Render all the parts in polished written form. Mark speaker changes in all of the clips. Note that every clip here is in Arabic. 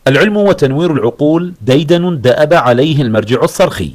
Speaker 1: العلم وتنوير العقول ديدن دأب عليه المرجع الصرخي،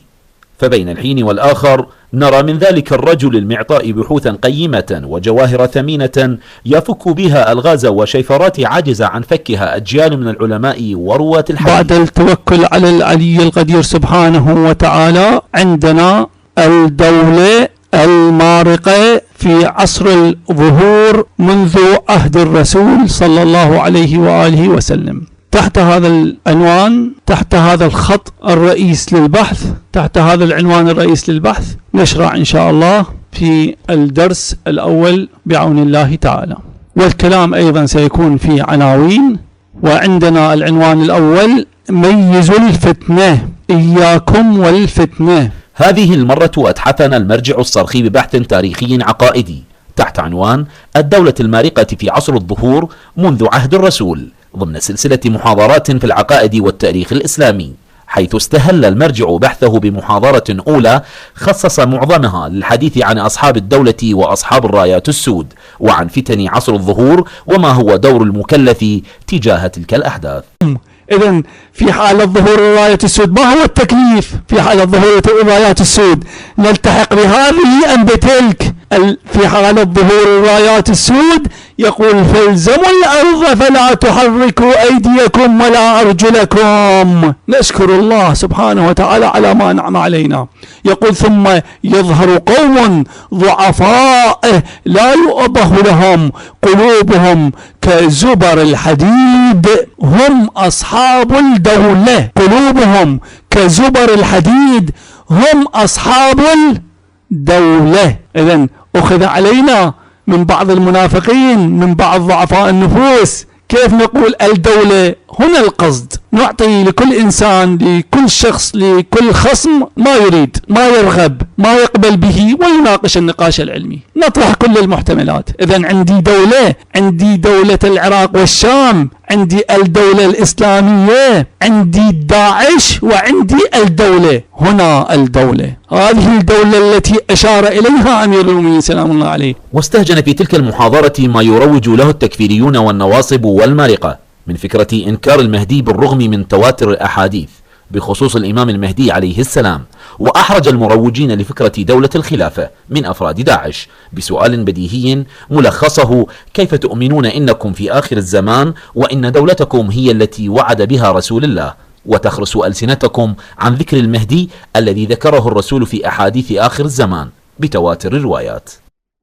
Speaker 1: فبين الحين والآخر نرى من ذلك الرجل المعطاء بحوثا قيمة وجواهر ثمينة يفك بها ألغاز وشيفرات عاجز عن فكها أجيال من العلماء ورواة الحديث.
Speaker 2: بعد التوكل على العلي القدير سبحانه وتعالى عندنا الدولة المارقة في عصر الظهور منذ عهد الرسول صلى الله عليه وآله وسلم. تحت هذا العنوان، تحت هذا الخط الرئيس للبحث، تحت هذا العنوان الرئيس للبحث نشرع إن شاء الله في الدرس الأول بعون الله تعالى، والكلام أيضا سيكون في عناوين. وعندنا العنوان الأول: ميزوا الفتنة، إياكم والفتنة.
Speaker 1: هذه المرة أتحفنا المرجع الصرخي ببحث تاريخي عقائدي تحت عنوان الدولة المارقة في عصر الظهور منذ عهد الرسول، ضمن سلسلة محاضرات في العقائد والتاريخ الإسلامي، حيث استهل المرجع بحثه بمحاضرة أولى خصص معظمها للحديث عن أصحاب الدولة وأصحاب الرايات السود، وعن فتن عصر الظهور وما هو دور المكلف تجاه تلك الأحداث.
Speaker 2: إذن في حالة ظهور الرايات السود ما هو التكليف؟ في حالة ظهور الرايات السود نلتحق بهذه أم بتلك؟ في حالة ظهور الرايات السود يقول: فالزموا الأرض فلا تحركوا أيديكم ولا أرجلكم. نشكر الله سبحانه وتعالى على ما أنعم علينا. يقول: ثم يظهر قوم ضعفاء لا يؤبه لهم قلوبهم كزبر الحديد، هم أصحاب الدولة. قلوبهم كزبر الحديد، هم أصحاب الدولة. إذن أخذ علينا من بعض المنافقين، من بعض ضعفاء النفوس، كيف نقول الدولة؟ هنا القصد نعطي لكل إنسان، لكل شخص، لكل خصم ما يريد، ما يرغب، ما يقبل به، ويناقش النقاش العلمي، نطرح كل المحتملات. إذن عندي دولة، عندي دولة العراق والشام، عندي الدولة الإسلامية، عندي داعش، وعندي الدولة. هنا الدولة، هذه الدولة التي أشار إليها أمير المؤمنين سلام الله عليه.
Speaker 1: واستهجن في تلك المحاضرة ما يروج له التكفيريون والنواصب والمارقة من فكرة إنكار المهدي بالرغم من تواتر الأحاديث بخصوص الإمام المهدي عليه السلام. وأحرج المروجين لفكرة دولة الخلافة من أفراد داعش بسؤال بديهي ملخصه: كيف تؤمنون إنكم في آخر الزمان وإن دولتكم هي التي وعد بها رسول الله، وتخرس ألسنتكم عن ذكر المهدي الذي ذكره الرسول في أحاديث آخر الزمان بتواتر الروايات؟